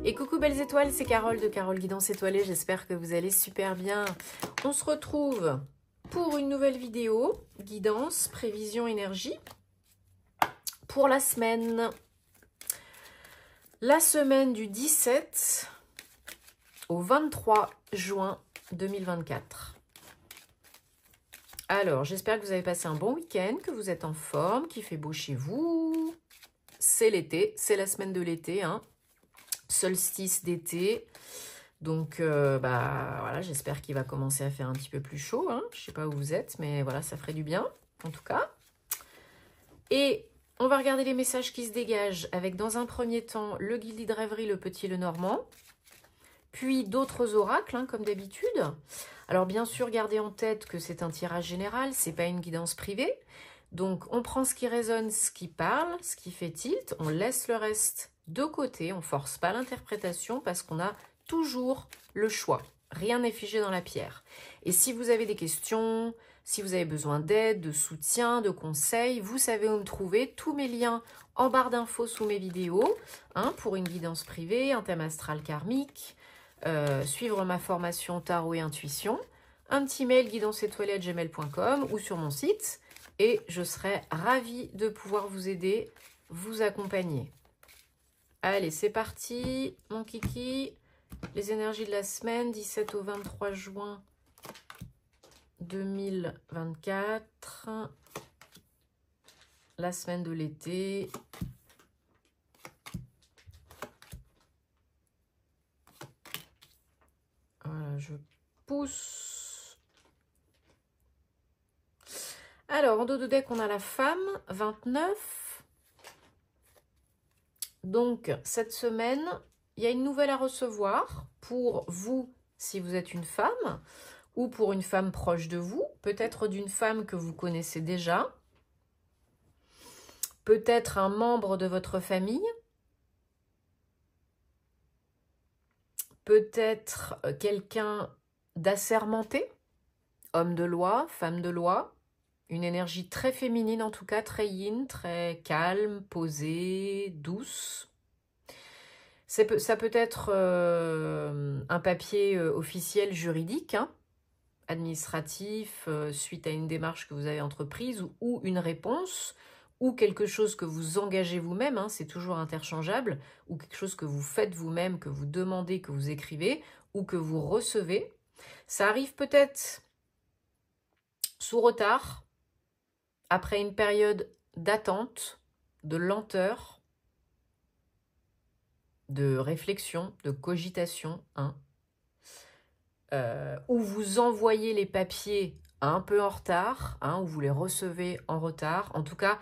Et coucou belles étoiles, c'est Carole de Carole Guidance Étoilée, j'espère que vous allez super bien. On se retrouve pour une nouvelle vidéo, guidance, prévision, énergie, pour la semaine. La semaine du 17 au 23 juin 2024. Alors, j'espère que vous avez passé un bon week-end, que vous êtes en forme, qu'il fait beau chez vous. C'est l'été, c'est la semaine de l'été, hein. Solstice d'été. Donc, voilà, j'espère qu'il va commencer à faire un petit peu plus chaud. Hein. Je ne sais pas où vous êtes, mais voilà, ça ferait du bien, en tout cas. Et on va regarder les messages qui se dégagent avec, dans un premier temps, le Guilty de Rêverie, le Petit, le Normand. Puis d'autres oracles, hein, comme d'habitude. Alors, bien sûr, gardez en tête que c'est un tirage général, c'est pas une guidance privée. Donc, on prend ce qui résonne, ce qui parle, ce qui fait tilt. On laisse le reste de côté. On ne force pas l'interprétation parce qu'on a toujours le choix. Rien n'est figé dans la pierre. Et si vous avez des questions, si vous avez besoin d'aide, de soutien, de conseils, vous savez où me trouver. Tous mes liens en barre d'infos sous mes vidéos, hein, pour une guidance privée, un thème astral karmique, suivre ma formation tarot et intuition, un petit mail guidancetoilette@gmail.com ou sur mon site. Et je serai ravie de pouvoir vous aider, vous accompagner. Allez, c'est parti, mon kiki. Les énergies de la semaine, 17 au 23 juin 2024. La semaine de l'été. Voilà, je pousse. Alors, en dos de deck, on a la femme, 29. Donc, cette semaine, il y a une nouvelle à recevoir pour vous, si vous êtes une femme, ou pour une femme proche de vous, peut-être d'une femme que vous connaissez déjà, peut-être un membre de votre famille, peut-être quelqu'un d'assermenté, homme de loi, femme de loi, une énergie très féminine en tout cas, très yin, très calme, posée, douce. Ça peut être un papier officiel juridique, hein, administratif, suite à une démarche que vous avez entreprise, ou une réponse, ou quelque chose que vous engagez vous-même, hein, c'est toujours interchangeable, ou quelque chose que vous faites vous-même, que vous demandez, que vous écrivez, ou que vous recevez. Ça arrive peut-être sous retard, après une période d'attente, de lenteur, de réflexion, de cogitation, hein, où vous envoyez les papiers un peu en retard, hein, où vous les recevez en retard. En tout cas,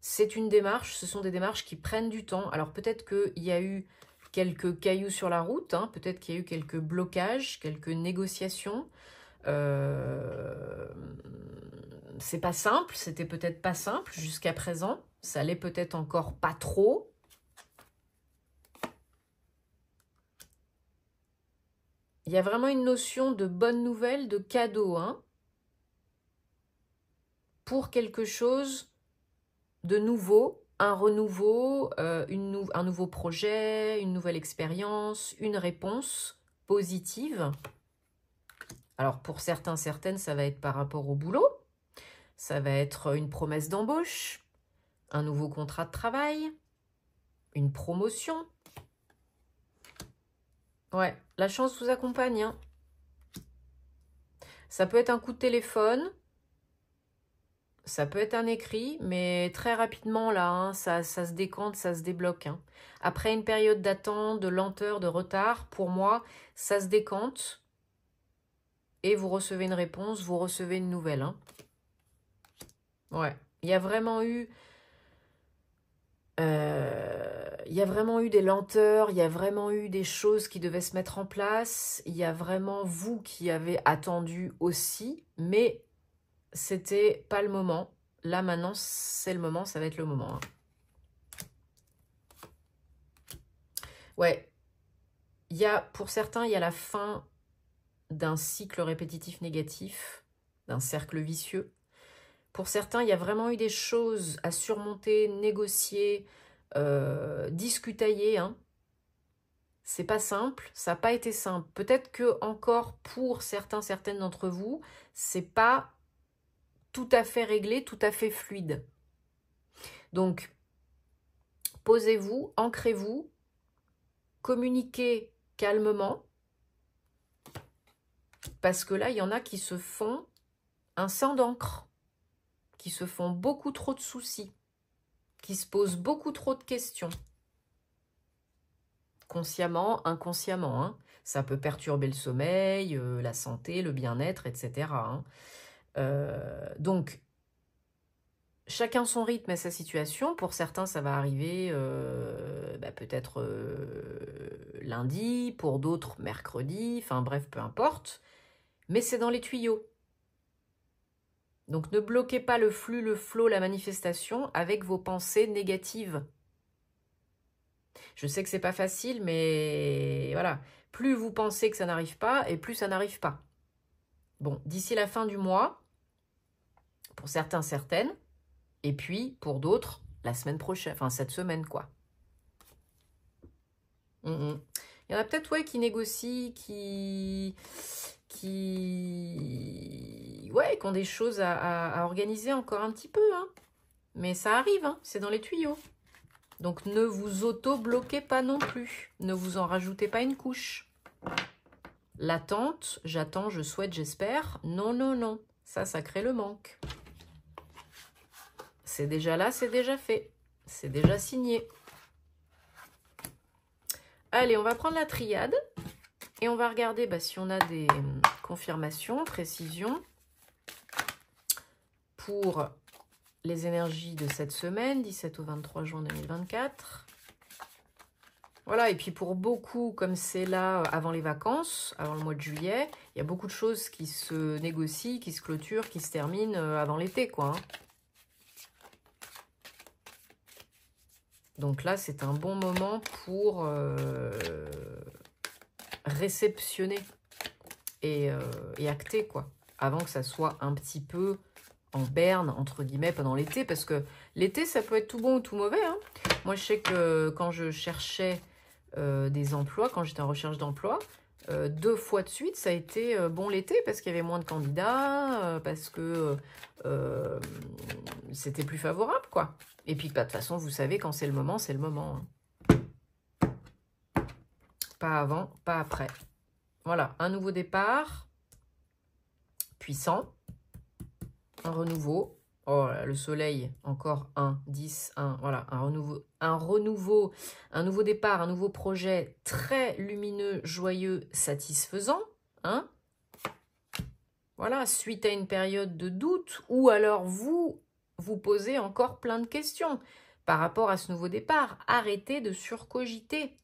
c'est une démarche, ce sont des démarches qui prennent du temps. Alors peut-être qu'il y a eu quelques cailloux sur la route, hein, peut-être qu'il y a eu quelques blocages, quelques négociations. C'est pas simple, c'était peut-être pas simple jusqu'à présent, ça l'est peut-être encore pas trop. Il y a vraiment une notion de bonne nouvelle, de cadeau, hein, pour quelque chose de nouveau, un renouveau, un nouveau projet, une nouvelle expérience, une réponse positive. Alors pour certains, certaines, ça va être par rapport au boulot, ça va être une promesse d'embauche, un nouveau contrat de travail, une promotion. Ouais, la chance vous accompagne, hein. Ça peut être un coup de téléphone, ça peut être un écrit, mais très rapidement, là, hein, ça se décante, ça se débloque, hein. Après une période d'attente, de lenteur, de retard, pour moi, ça se décante et vous recevez une réponse, vous recevez une nouvelle, hein. Ouais, il y a vraiment eu... il y a vraiment eu des lenteurs, il y a vraiment eu des choses qui devaient se mettre en place, il y a vraiment vous qui avez attendu aussi, mais c'était pas le moment. Là maintenant c'est le moment, ça va être le moment, hein. Ouais, pour certains, il y a la fin d'un cycle répétitif négatif, d'un cercle vicieux. Pour certains, il y a vraiment eu des choses à surmonter, négocier, discutailler, hein. C'est pas simple, ça n'a pas été simple. Peut-être que encore pour certaines d'entre vous, c'est pas tout à fait réglé, tout à fait fluide. Donc, posez-vous, ancrez-vous, communiquez calmement, parce que là, il y en a qui se font un sang d'encre, qui se font beaucoup trop de soucis, qui se posent beaucoup trop de questions. Consciemment, inconsciemment, hein. Ça peut perturber le sommeil, la santé, le bien-être, etc. Hein. Donc, chacun son rythme et sa situation. Pour certains, ça va arriver peut-être lundi, pour d'autres mercredi, enfin bref, peu importe. Mais c'est dans les tuyaux. Donc, ne bloquez pas le flux, le flow, la manifestation avec vos pensées négatives. Je sais que c'est pas facile, mais voilà. Plus vous pensez que ça n'arrive pas, et plus ça n'arrive pas. Bon, d'ici la fin du mois, pour certains, certaines, et puis pour d'autres, la semaine prochaine, enfin cette semaine, quoi. Il y en a peut-être, ouais, qui négocient, qui ont des choses à organiser encore un petit peu, hein. Mais ça arrive, hein, c'est dans les tuyaux. Donc, ne vous auto-bloquez pas non plus. Ne vous en rajoutez pas une couche. L'attente, j'attends, je souhaite, j'espère. Non, non, non. Ça crée le manque. C'est déjà là, c'est déjà fait. C'est déjà signé. Allez, on va prendre la triade. Et on va regarder si on a des confirmations, précisions. Pour les énergies de cette semaine, 17 au 23 juin 2024. Voilà, et puis pour beaucoup, comme c'est là avant les vacances, avant le mois de juillet, il y a beaucoup de choses qui se négocient, qui se clôturent, qui se terminent avant l'été, quoi. Hein. Donc là, c'est un bon moment pour réceptionner et acter, quoi, avant que ça soit un petit peu en berne, entre guillemets, pendant l'été, parce que l'été, ça peut être tout bon ou tout mauvais. Hein. Moi, je sais que quand je cherchais des emplois, quand j'étais en recherche d'emploi, 2 fois de suite, ça a été bon l'été, parce qu'il y avait moins de candidats, parce que c'était plus favorable, quoi. Et puis, de toute façon, vous savez, quand c'est le moment, c'est le moment. Hein. Pas avant, pas après. Voilà, un nouveau départ, puissant. Un renouveau. Oh, là, le soleil, encore 1, 10, 1. Voilà, un renouveau, un nouveau départ, un nouveau projet très lumineux, joyeux, satisfaisant. Hein? Voilà, suite à une période de doute, ou alors vous posez encore plein de questions par rapport à ce nouveau départ. Arrêtez de surcogiter.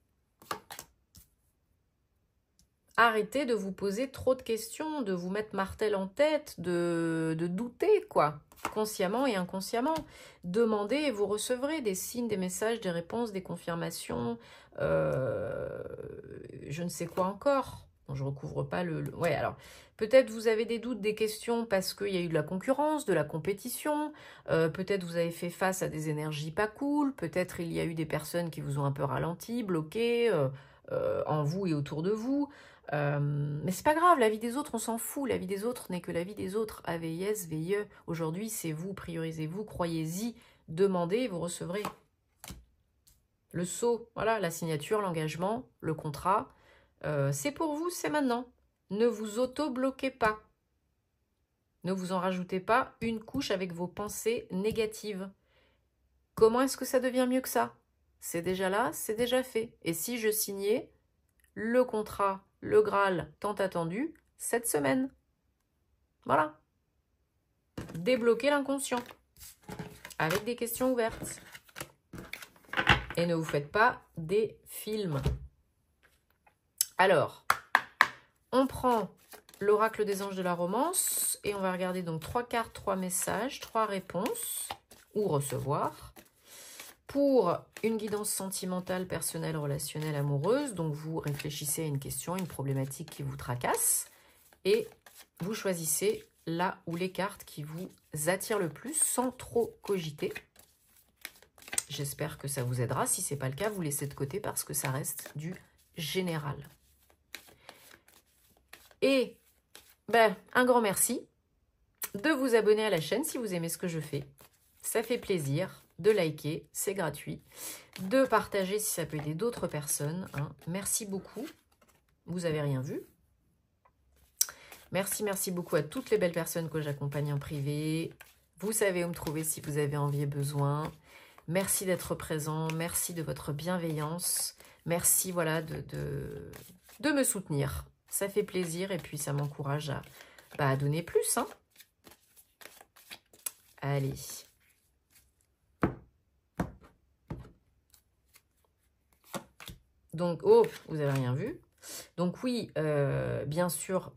Arrêtez de vous poser trop de questions, de vous mettre martel en tête, de douter, quoi, consciemment et inconsciemment. Demandez et vous recevrez des signes, des messages, des réponses, des confirmations, je ne sais quoi encore. Bon, je ne recouvre pas le... Ouais, alors, peut-être vous avez des doutes, des questions parce qu'il y a eu de la concurrence, de la compétition, peut-être vous avez fait face à des énergies pas cool, peut-être il y a eu des personnes qui vous ont un peu ralenti, bloqué, en vous et autour de vous. Mais c'est pas grave, la vie des autres, on s'en fout. La vie des autres n'est que la vie des autres. AVIS, VIE. Aujourd'hui, c'est vous, priorisez-vous, croyez-y, demandez et vous recevrez. Le sceau, voilà, la signature, l'engagement, le contrat. C'est pour vous, c'est maintenant. Ne vous auto-bloquez pas. Ne vous en rajoutez pas une couche avec vos pensées négatives. Comment est-ce que ça devient mieux que ça? C'est déjà là, c'est déjà fait. Et si je signais le contrat, le Graal tant attendu, cette semaine. Voilà. Débloquer l'inconscient. Avec des questions ouvertes. Et ne vous faites pas des films. Alors, on prend l'oracle des anges de la romance et on va regarder donc 3 cartes, 3 messages, 3 réponses ou recevoir. Pour une guidance sentimentale, personnelle, relationnelle, amoureuse, donc vous réfléchissez à une question, une problématique qui vous tracasse et vous choisissez là ou les cartes qui vous attirent le plus sans trop cogiter. J'espère que ça vous aidera. Si ce n'est pas le cas, vous laissez de côté parce que ça reste du générale. Et ben, un grand merci de vous abonner à la chaîne si vous aimez ce que je fais. Ça fait plaisir de liker, c'est gratuit. De partager si ça peut aider d'autres personnes. Hein. Merci beaucoup. Vous n'avez rien vu. Merci beaucoup à toutes les belles personnes que j'accompagne en privé. Vous savez où me trouver si vous avez envie et besoin. Merci d'être présent. Merci de votre bienveillance. Merci voilà, de me soutenir. Ça fait plaisir et puis ça m'encourage à donner plus. Hein. Allez. Donc, oh, vous n'avez rien vu. Donc oui, bien sûr,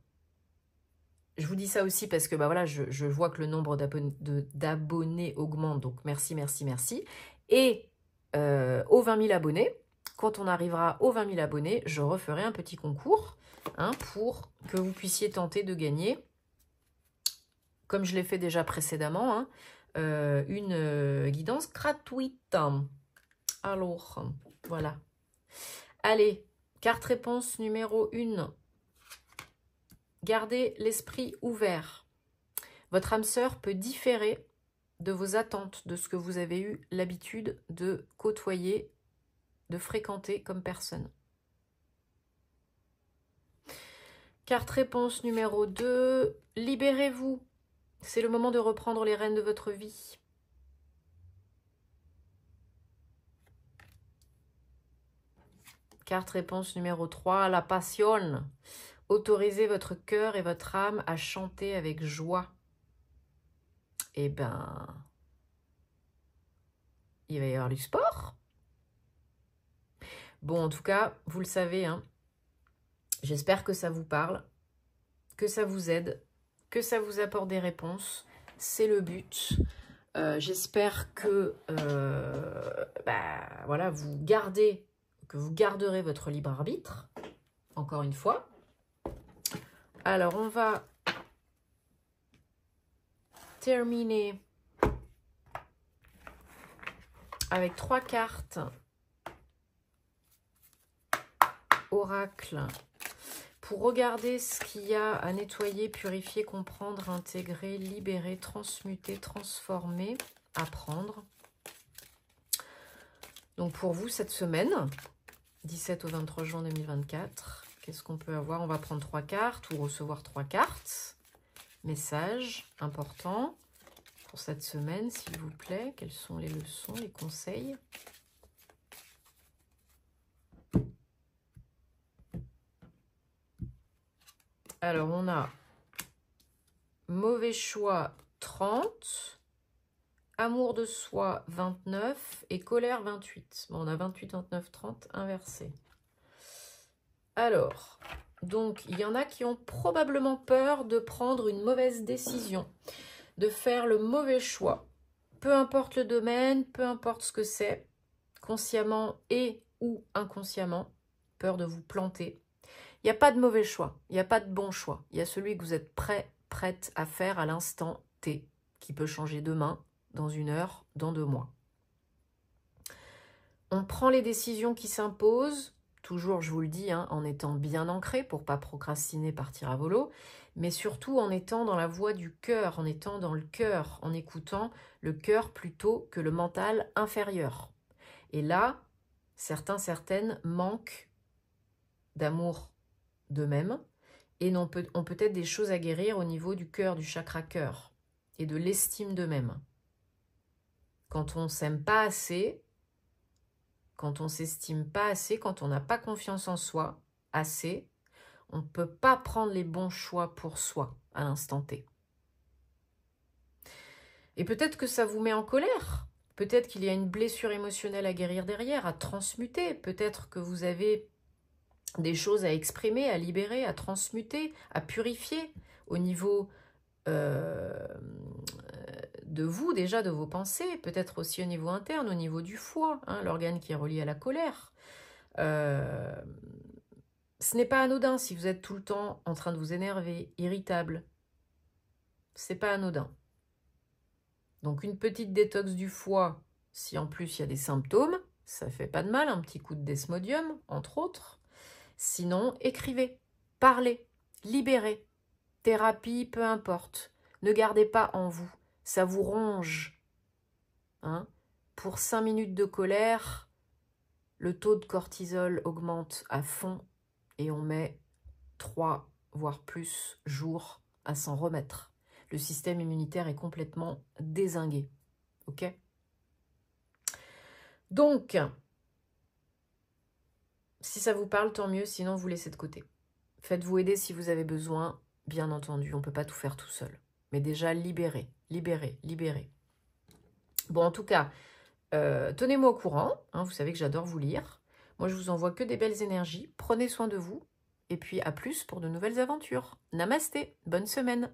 je vous dis ça aussi parce que bah voilà, je vois que le nombre d'abonnés augmente. Donc merci. Et aux 20 000 abonnés, quand on arrivera aux 20 000 abonnés, je referai un petit concours hein, pour que vous puissiez tenter de gagner, comme je l'ai fait déjà précédemment, hein, une guidance gratuite. Alors, voilà. Allez, carte réponse numéro 1. Gardez l'esprit ouvert. Votre âme sœur peut différer de vos attentes, de ce que vous avez eu l'habitude de côtoyer, de fréquenter comme personne. Carte réponse numéro 2. Libérez-vous. C'est le moment de reprendre les rênes de votre vie. Carte réponse numéro 3. La passion. Autorisez votre cœur et votre âme à chanter avec joie. Eh ben, il va y avoir du sport. Bon, en tout cas, vous le savez, hein, j'espère que ça vous parle, que ça vous aide, que ça vous apporte des réponses. C'est le but. J'espère que voilà, vous garderez votre libre arbitre, encore une fois. Alors, on va terminer avec 3 cartes oracle pour regarder ce qu'il y a à nettoyer, purifier, comprendre, intégrer, libérer, transmuter, transformer, apprendre. Donc pour vous cette semaine, 17 au 23 juin 2024, qu'est-ce qu'on peut avoir? On va prendre 3 cartes ou recevoir 3 cartes. Message important pour cette semaine, s'il vous plaît. Quelles sont les leçons, les conseils? Alors, on a mauvais choix 30, amour de soi 29 et colère 28. Bon, on a 28, 29, 30 inversé. Alors, donc, il y en a qui ont probablement peur de prendre une mauvaise décision, de faire le mauvais choix. Peu importe le domaine, peu importe ce que c'est, consciemment et ou inconsciemment, peur de vous planter. Il n'y a pas de mauvais choix, il n'y a pas de bon choix. Il y a celui que vous êtes prête à faire à l'instant T, qui peut changer demain, dans 1 heure, dans 2 mois. On prend les décisions qui s'imposent, toujours, je vous le dis, hein, en étant bien ancré pour ne pas procrastiner, partir à volo, mais surtout en étant dans la voie du cœur, en étant dans le cœur, en écoutant le cœur plutôt que le mental inférieur. Et là, certaines manquent d'amour d'eux-mêmes et ont peut-être des choses à guérir au niveau du cœur, du chakra cœur et de l'estime d'eux-mêmes. Quand on ne s'aime pas assez, quand on ne s'estime pas assez, quand on n'a pas confiance en soi assez, on ne peut pas prendre les bons choix pour soi à l'instant T. Et peut-être que ça vous met en colère. Peut-être qu'il y a une blessure émotionnelle à guérir derrière, à transmuter. Peut-être que vous avez des choses à exprimer, à libérer, à transmuter, à purifier au niveau de vous déjà, de vos pensées, peut-être aussi au niveau interne, au niveau du foie, hein, l'organe qui est relié à la colère. Ce n'est pas anodin si vous êtes tout le temps en train de vous énerver, irritable. C'est pas anodin. Donc une petite détox du foie, si en plus il y a des symptômes, ça fait pas de mal, un petit coup de desmodium, entre autres. Sinon, écrivez, parlez, libérez. Thérapie, peu importe. Ne gardez pas en vous. Ça vous ronge. Hein? Pour 5 minutes de colère, le taux de cortisol augmente à fond et on met 3, voire plus, jours à s'en remettre. Le système immunitaire est complètement dézingué. Ok? Donc, si ça vous parle, tant mieux, sinon vous laissez de côté. Faites-vous aider si vous avez besoin, bien entendu, on ne peut pas tout faire tout seul. Mais déjà, libérez, libérez, libérez. Bon, en tout cas, tenez-moi au courant, hein, vous savez que j'adore vous lire. Moi, je vous envoie que des belles énergies. Prenez soin de vous. Et puis, à plus pour de nouvelles aventures. Namasté, bonne semaine.